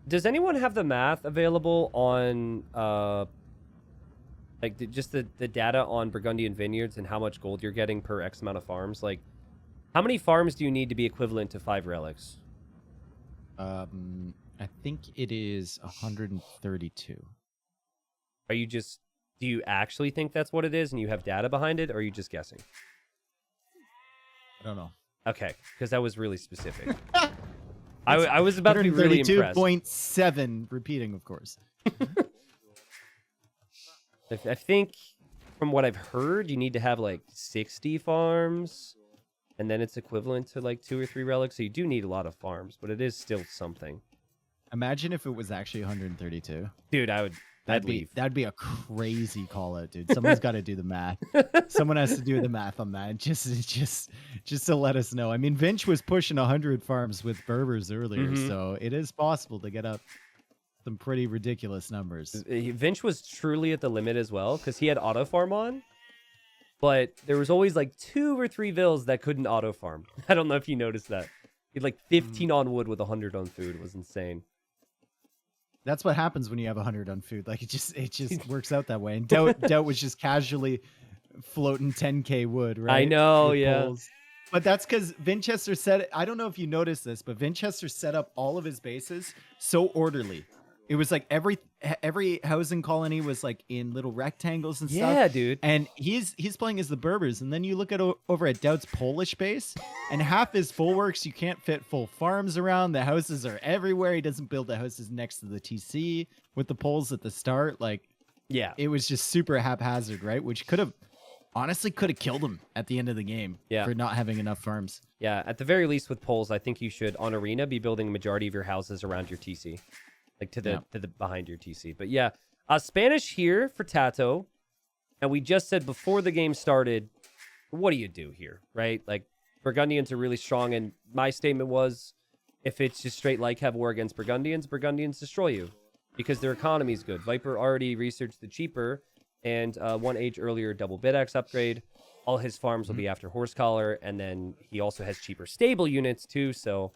Does anyone have the math available on like just the data on Burgundian vineyards and how much gold you're getting per X amount of farms? Like, how many farms do you need to be equivalent to 5 relics? I think it is 132. Are you just, do you actually think that's what it is and you have data behind it, or are you just guessing? I don't know. Okay, because that was really specific. I was about to be really impressed. 132.7 repeating, of course. I think from what I've heard, you need to have like 60 farms, and then it's equivalent to like 2 or 3 relics. So you do need a lot of farms, but it is still something. Imagine if it was actually 132. Dude, I'd leave. That'd be a crazy call out, dude. Someone's got to do the math. Someone has to do the math on that. Just to let us know. I mean, Vinch was pushing 100 farms with Berbers earlier, so it is possible to get up some pretty ridiculous numbers. Vinch was truly at the limit as well, because he had auto farm on, but there was always like 2 or 3 vills that couldn't auto farm. I don't know if you noticed that. He had like 15 on wood with 100 on food. It was insane. That's what happens when you have 100 on food. Like it just works out that way. And Doubt was just casually floating 10k wood, right? I know, with yeah. poles. But that's because Vinchester set. I don't know if you noticed this, but Vinchester set up all of his bases so orderly. It was like every housing colony was like in little rectangles and stuff. Yeah, dude. And he's playing as the Berbers, and then you look at over at Doubt's Polish base, and half his full works you can't fit full farms around. The houses are everywhere. He doesn't build the houses next to the TC with the poles at the start. Like, yeah, it was just super haphazard, right? Which could have killed him at the end of the game for not having enough farms. Yeah, at the very least with poles, I think you should on Arena be building a majority of your houses around your TC. Like to the behind your TC. But yeah, Spanish here for Tato. And we just said before the game started, what do you do here, right? Like, Burgundians are really strong, and my statement was, if it's just straight like have war against Burgundians, Burgundians destroy you because their economy is good. Viper already researched the cheaper and 1 age earlier double bid-axe upgrade. All his farms will be after horse collar, and then he also has cheaper stable units too, so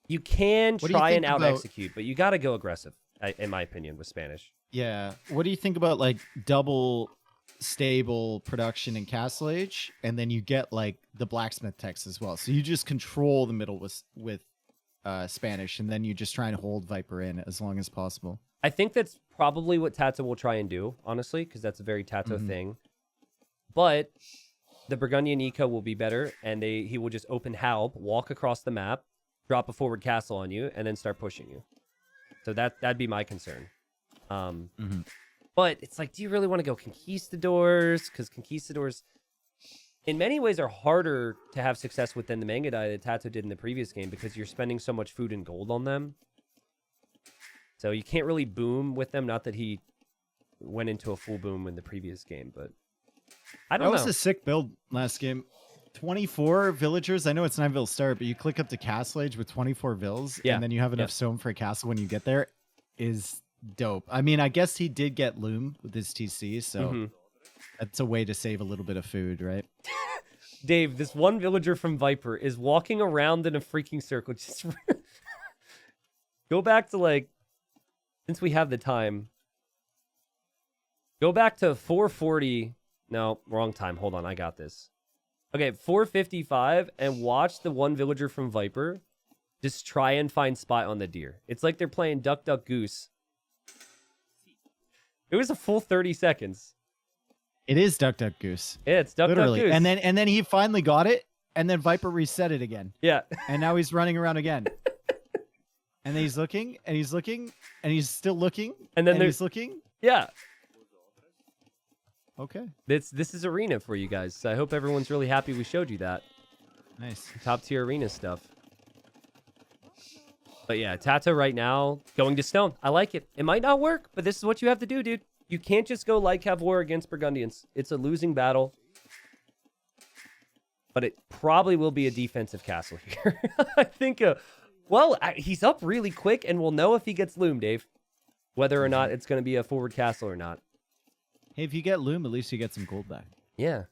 you can try and out-execute, but you got to go aggressive, in my opinion, with Spanish. Yeah. What do you think about, like, double stable production in Castle Age, and then you get, like, the blacksmith techs as well? So you just control the middle with Spanish, and then you just try and hold Viper in as long as possible. I think that's probably what Tato will try and do, honestly, because that's a very Tato thing. But the Burgundian eco will be better, and he will just open Halb, walk across the map, drop a forward castle on you, and then start pushing you. So that'd be my concern. But it's like, do you really want to go conquistadors? Because conquistadors, in many ways, are harder to have success with than the Mangadai that Tato did in the previous game, because you're spending so much food and gold on them. So you can't really boom with them. Not that he went into a full boom in the previous game, but I don't know. That was a sick build last game. 24 villagers. I know it's 9 vill start, but you click up to Castle Age with 24 vills, and then you have enough stone for a castle when you get there. Is dope. I mean, I guess he did get loom with his TC, so that's a way to save a little bit of food, right? Dave, this one villager from Viper is walking around in a freaking circle. Just go back to, like, since we have the time, go back to 440. No, wrong time. Hold on, I got this. Okay, 455, and watch the one villager from Viper just try and find spot on the deer. It's like they're playing Duck, Duck, Goose. It was a full 30 seconds. It is Duck, Duck, Goose. Yeah, it's Duck, literally. Duck, Goose. And then he finally got it, and then Viper reset it again. Yeah. And now he's running around again. And then he's looking, and he's looking, and he's still looking, and then he's looking. Yeah. Okay. This is Arena for you guys. So I hope everyone's really happy we showed you that. Nice. Top tier Arena stuff. But yeah, Tato right now going to stone. I like it. It might not work, but this is what you have to do, dude. You can't just go like have war against Burgundians. It's a losing battle. But it probably will be a defensive castle here. I think, he's up really quick, and we'll know if he gets loom, Dave. Whether or not it's going to be a forward castle or not. Hey, if you get loom, at least you get some gold back. Yeah.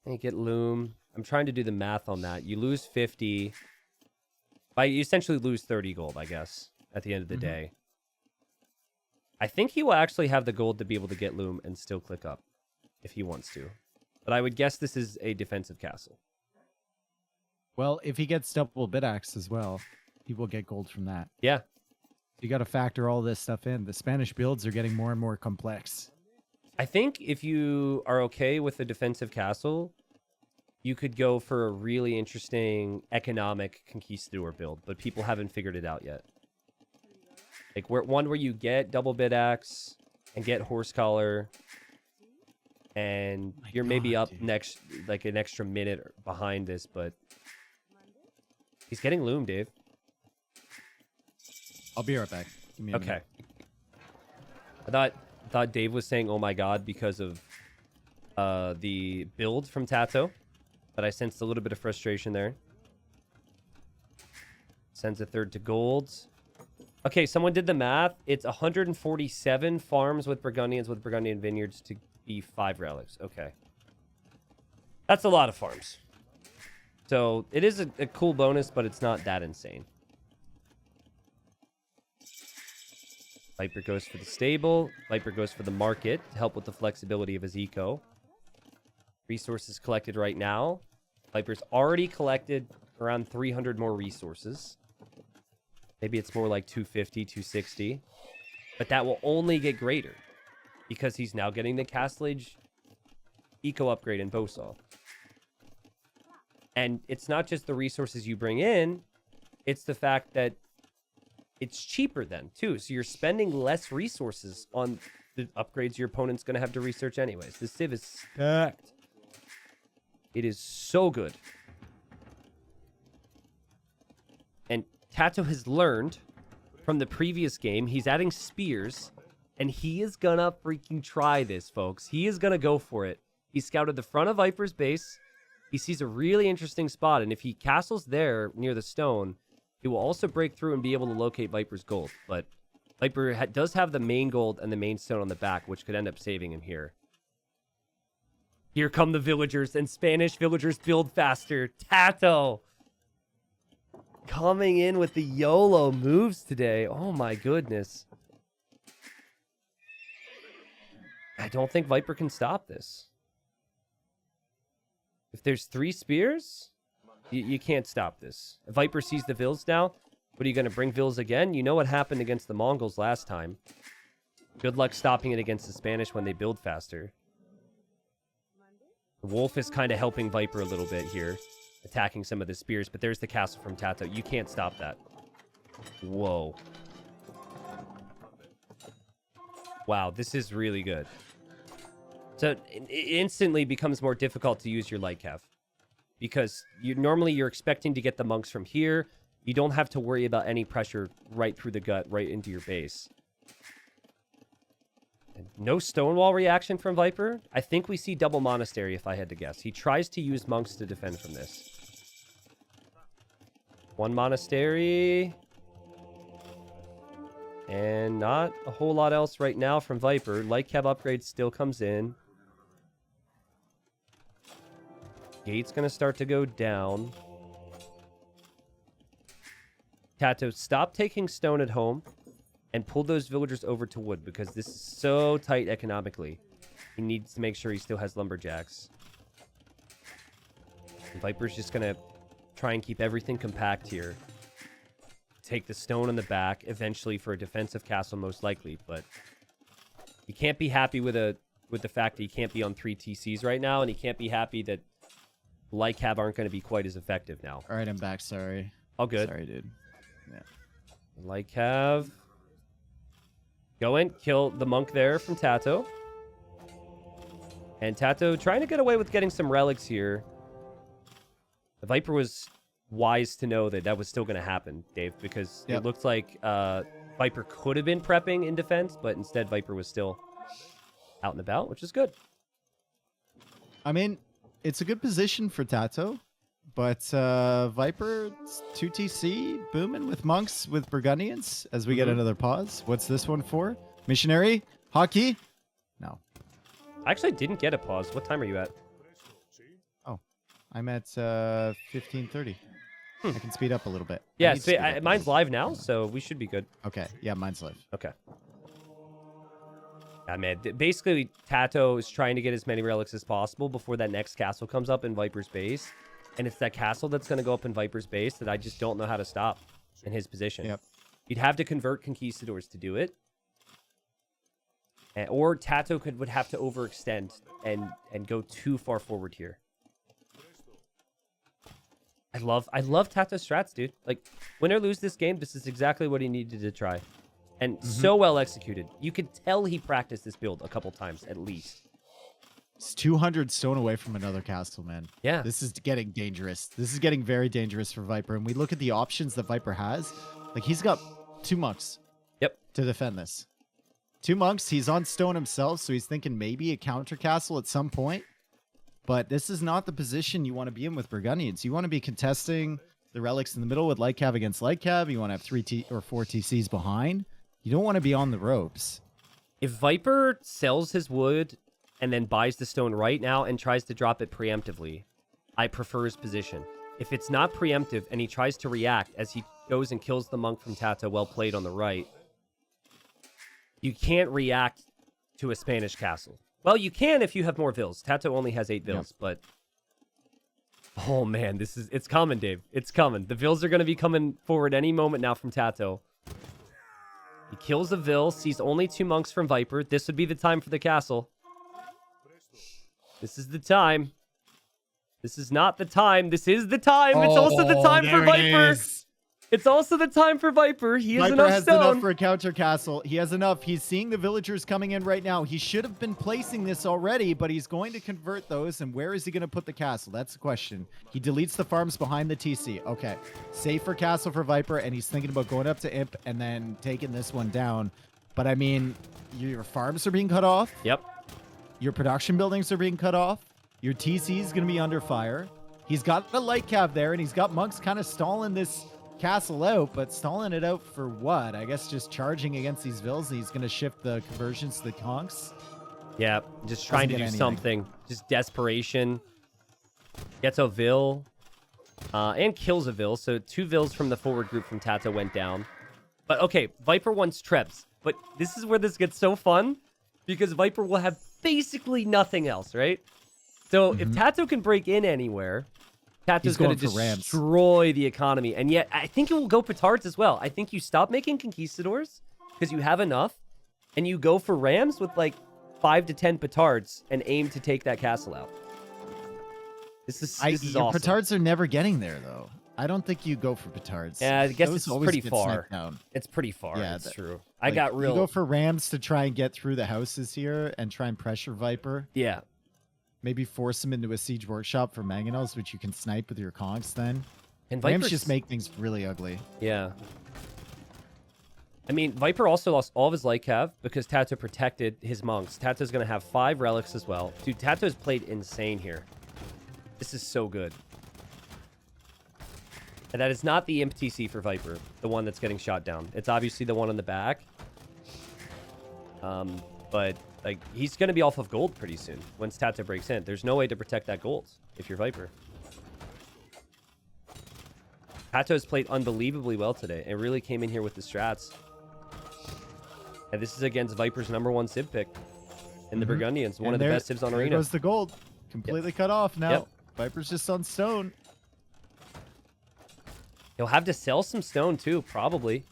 And you get loom. I'm trying to do the math on that. You lose 50. You essentially lose 30 gold, I guess, at the end of the day. I think he will actually have the gold to be able to get Loom and still click up if he wants to. But I would guess this is a defensive castle. Well, if he gets double bit axe as well, he will get gold from that. Yeah. You got to factor all this stuff in. The Spanish builds are getting more and more complex. I think if you are okay with the defensive castle, you could go for a really interesting economic conquistador build, but people haven't figured it out yet. Like where you get double bit axe and get horse collar, and you're maybe up next, like an extra minute behind this, but he's getting Loom, Dave. I'll be right back. Give me a minute. I thought Dave was saying, "Oh my god," because of the build from Tato, but I sensed a little bit of frustration there. Sends a third to gold. Okay, someone did the math. It's 147 farms with Burgundians with Burgundian vineyards to be 5 relics. Okay. That's a lot of farms. So it is a cool bonus, but it's not that insane. Viper goes for the stable. Viper goes for the market to help with the flexibility of his eco. Resources collected right now. Viper's already collected around 300 more resources. Maybe it's more like 250, 260. But that will only get greater because he's now getting the Castle Age eco upgrade in Bosaw. And it's not just the resources you bring in, it's the fact that it's cheaper then, too. So you're spending less resources on the upgrades your opponent's going to have to research anyways. The Civ is stacked. It is so good. And Tato has learned from the previous game. He's adding spears, and he is gonna freaking try this, folks. He is gonna go for it. He scouted the front of Viper's base. He sees a really interesting spot, and if he castles there near the stone, he will also break through and be able to locate Viper's gold. But Viper does have the main gold and the main stone on the back, which could end up saving him here. Here come the villagers, and Spanish villagers build faster. Tato coming in with the YOLO moves today. Oh my goodness. I don't think Viper can stop this. If there's 3 spears, you can't stop this. If Viper sees the Vills now, what are you going to bring Vills again? You know what happened against the Mongols last time. Good luck stopping it against the Spanish when they build faster. The Wolf is kind of helping Viper a little bit here, attacking some of the spears, but there's the castle from Tato. You can't stop that. Whoa. Wow, this is really good. So it instantly becomes more difficult to use your light cav, because normally you're expecting to get the monks from here. You don't have to worry about any pressure right through the gut, right into your base. And no Stonewall reaction from Viper. I think we see double monastery if I had to guess. He tries to use monks to defend from this. 1 monastery. And not a whole lot else right now from Viper. Light cav upgrade still comes in. Gate's going to start to go down. Tato, stop taking stone at home and pull those villagers over to wood, because this is so tight economically. He needs to make sure he still has lumberjacks. And Viper's just going to try and keep everything compact here. Take the stone on the back, eventually for a defensive castle most likely, but he can't be happy with the fact that he can't be on 3 TCs right now, and he can't be happy that light cav aren't going to be quite as effective now. All right, I'm back. Sorry. All good. Sorry, dude. Yeah. Light cav. Go in, kill the monk there from Tato. And Tato trying to get away with getting some relics here. The Viper was wise to know that was still going to happen, Dave, because it looked like Viper could have been prepping in defense, but instead Viper was still out and about, which is good. I mean, it's a good position for Tato, but Viper 2 TC booming with monks with Burgundians as we get another pause. What's this one for? Missionary? Hockey? No. I actually didn't get a pause. What time are you at? Oh, I'm at 15:30. I can speed up a little bit. Yeah, mine's live now, so we should be good. Okay, yeah, mine's live. Okay. Yeah, man. Basically, Tato is trying to get as many relics as possible before that next castle comes up in Viper's base. And it's that castle that's going to go up in Viper's base that I just don't know how to stop in his position. Yep. You'd have to convert conquistadors to do it. Or Tato would have to overextend and go too far forward here. I love Tato's strats, dude. Like, win or lose this game, this is exactly what he needed to try. And so well executed. You could tell he practiced this build a couple times, at least. It's 200 stone away from another castle, man. Yeah. This is getting dangerous. This is getting very dangerous for Viper. And we look at the options that Viper has. Like, he's got 2 monks. Yep. To defend this. 2 monks. He's on stone himself, so he's thinking maybe a counter castle at some point. But this is not the position you want to be in with Burgundians. You want to be contesting the relics in the middle with Light Cav against Light Cav. You want to have 3 or 4 TCs behind. You don't want to be on the ropes. If Viper sells his wood and then buys the stone right now and tries to drop it preemptively, I prefer his position. If it's not preemptive and he tries to react as he goes and kills the monk from Tato, well played on the right, you can't react to a Spanish castle. Well, you can if you have more vills. Tato only has 8 vills, but... Oh, man, it's coming, Dave. It's coming. The vills are going to be coming forward any moment now from Tato. He kills the vill, sees only 2 monks from Viper. This would be the time for the castle. This is the time. This is not the time. This is the time. It's also the time for Viper. It's also the time for Viper. He has enough stone. Viper has enough for a counter castle. He has enough. He's seeing the villagers coming in right now. He should have been placing this already, but he's going to convert those. And where is he going to put the castle? That's the question. He deletes the farms behind the TC. Okay. Safer castle for Viper, and he's thinking about going up to Imp and then taking this one down. But, I mean, your farms are being cut off. Yep. Your production buildings are being cut off. Your TC is going to be under fire. He's got the Light Cav there, and he's got monks kind of stalling this castle out, but stalling it out for what? I guess just charging against these vills. He's going to shift the conversions to the conks. Yeah, just trying to do something. Just desperation. Gets a vill and kills a vill. So 2 vills from the forward group from Tato went down. But okay, Viper wants Trebs. But this is where this gets so fun because Viper will have basically nothing else, right? So if Tato can break in anywhere, Tato's going to destroy the economy. And yet, I think it will go Petards as well. I think you stop making conquistadors because you have enough, and you go for rams with like 5 to 10 Petards and aim to take that castle out. This is awesome. Petards are never getting there, though. I don't think you go for Petards. Yeah, I guess it's pretty far. It's pretty far. Yeah, that's true. Like, you go for rams to try and get through the houses here and try and pressure Viper. Yeah. Maybe force him into a siege workshop for mangonels, which you can snipe with your conks then. And Rams just make things really ugly. Yeah. I mean, Viper also lost all of his Light Cav because Tato protected his monks. Tato's going to have 5 relics as well. Dude, Tato's played insane here. This is so good. And that is not the Imp TC for Viper, the one that's getting shot down. It's obviously the one on the back. But... like, he's going to be off of gold pretty soon once Tato breaks in. There's no way to protect that gold if you're Viper. Tato's played unbelievably well today and really came in here with the strats. And this is against Viper's #1 civ pick in the Burgundians. One of the best civs on Arena. There goes the gold. Completely cut off now. Yep. Viper's just on stone. He'll have to sell some stone too, probably.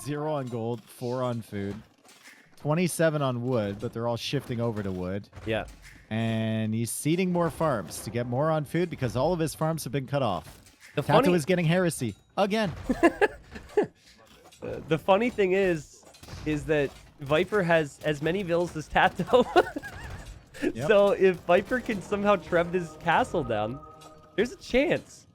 0 on gold, 4 on food. 27 on wood, but they're all shifting over to wood. Yeah. And he's seeding more farms to get more on food because all of his farms have been cut off. Tato is getting heresy again. The funny thing is that Viper has as many vills as Tato. Yep. So if Viper can somehow trev this castle down, there's a chance.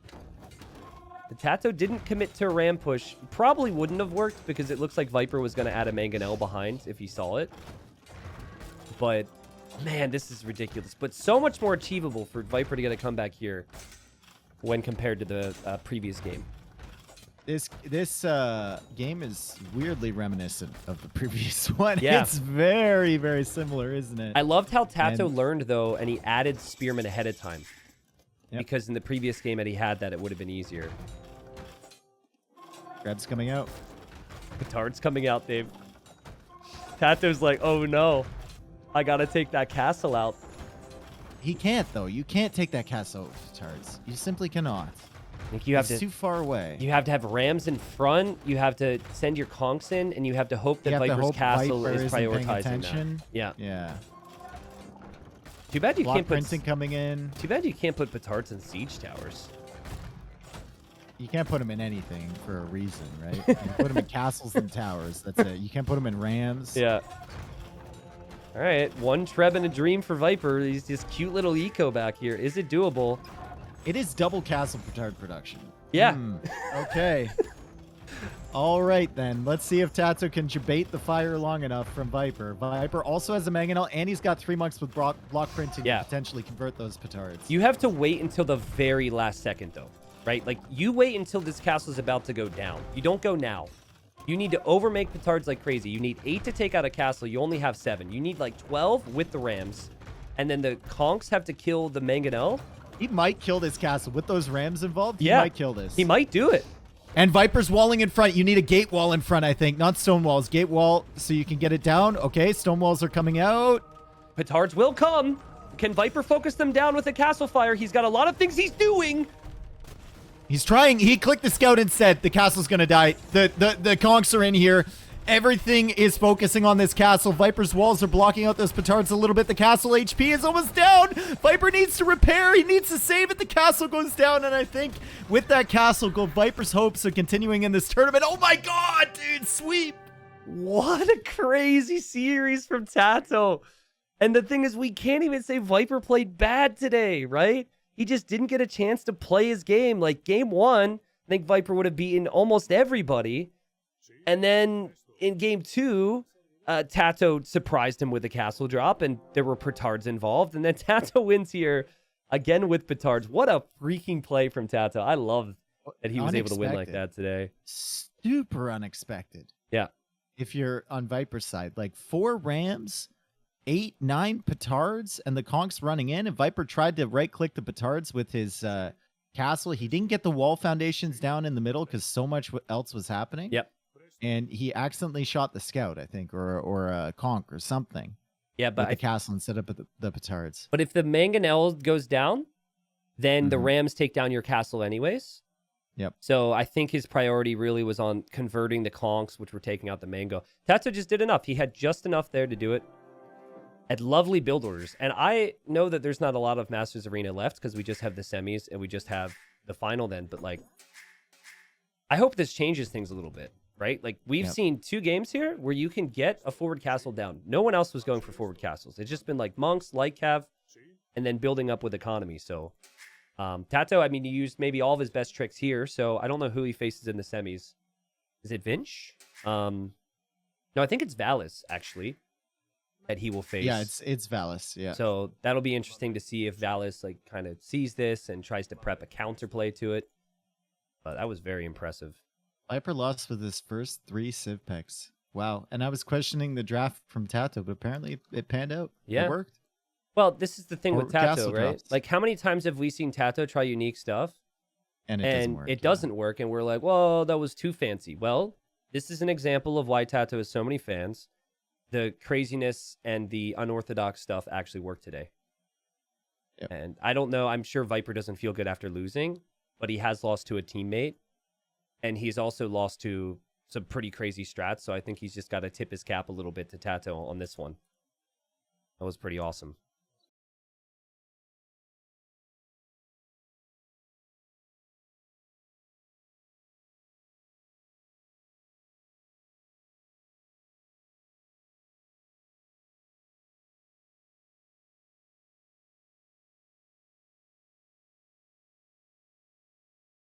The Tato didn't commit to a ram push. Probably wouldn't have worked because it looks like Viper was going to add a mangonel behind if he saw it. But, man, this is ridiculous. But so much more achievable for Viper to get a comeback here when compared to the previous game. This game is weirdly reminiscent of the previous one. Yeah. It's very, very similar, isn't it? I loved how Tato learned, though, and he added Spearman ahead of time. because in the previous game that he had that, it would have been easier. Grab's coming out. Petards coming out, Dave. Tato's like, oh no, I gotta take that castle out. He can't though. You can't take that castle with Petards. You simply cannot. I think you have it's too far away. You have to have rams in front. You have to send your conks in, and you have to hope that Viper's castle is prioritizing that. Yeah. Yeah. Too bad you can't printing coming in. Too bad you can't put Petards in siege towers. You can't put them in anything for a reason, right? You can put them in castles and towers. That's it. You can't put them in rams. Yeah. All right, one Treb and a dream for Viper. He's this cute little eco back here. Is it doable? It is double castle Petard production. Yeah. Okay. All right, then. Let's see if Tato can debate the fire long enough from Viper. Viper also has a mangonel, and he's got 3 monks with block printing to potentially convert those Petards. You have to wait until the very last second, though, right? Like, you wait until this castle is about to go down. You don't go now. You need to overmake Petards like crazy. You need 8 to take out a castle. You only have 7. You need, like, 12 with the rams. And then the conks have to kill the mangonel. He might kill this castle. With those rams involved, he yeah, might kill this. He might do it. And Viper's walling in front. You need a gate wall in front, I think. Not stone walls. Gate wall so you can get it down. Okay, stone walls are coming out. Petards will come. Can Viper focus them down with a castle fire? He's got a lot of things he's doing. He's trying. He clicked the scout and said the castle's going to die. The conks are in here. Everything is focusing on this castle. Viper's walls are blocking out those Petards a little bit. The castle HP is almost down. Viper needs to repair. He needs to save it. The castle goes down. And I think with that castle go Viper's hopes of continuing in this tournament. Oh my God, dude. Sweep. What a crazy series from Tato. And the thing is, we can't even say Viper played bad today, right? He just didn't get a chance to play his game. Like game 1, I think Viper would have beaten almost everybody. And then in game 2, Tato surprised him with a castle drop, and there were Petards involved. And then Tato wins here again with Petards. What a freaking play from Tato. I love that he was able to win like that today. Super unexpected. Yeah. If you're on Viper's side, like 4 rams, 8, 9 Petards, and the conks running in. And Viper tried to right-click the Petards with his castle. He didn't get the wall foundations down in the middle because so much else was happening. Yep. And he accidentally shot the scout, I think, or a conk or something. Yeah, but the castle instead of the Petards. But if the mangonel goes down, then the rams take down your castle anyways. Yep. So I think his priority really was on converting the conks, which were taking out the mango. Tato just did enough. He had just enough there to do it. Had lovely build orders. And I know that there's not a lot of Masters Arena left because we just have the semis and we just have the final then. But, like, I hope this changes things a little bit, right? Like, we've seen 2 games here where you can get a forward castle down. No one else was going for forward castles. It's just been, like, monks, light cav, and then building up with economy. So, Tato, I mean, he used maybe all of his best tricks here. So, I don't know who he faces in the semis. Is it Vinch? No, I think it's Valis, actually, that he will face. Yeah, it's Valis, yeah. So that'll be interesting to see if Valis like kind of sees this and tries to prep a counterplay to it. But that was very impressive. Viper lost with his first 3 civ picks. Wow. And I was questioning the draft from Tato, but apparently it panned out. Yeah. It worked. Well, this is the thing with Tato, castle right? drops. Like, how many times have we seen Tato try unique stuff? And it doesn't work. And we're like, well, that was too fancy. Well, this is an example of why Tato has so many fans. The craziness and the unorthodox stuff actually worked today. Yep. And I don't know. I'm sure Viper doesn't feel good after losing, but he has lost to a teammate. And he's also lost to some pretty crazy strats. So I think he's just got to tip his cap a little bit to Tato on this one. That was pretty awesome.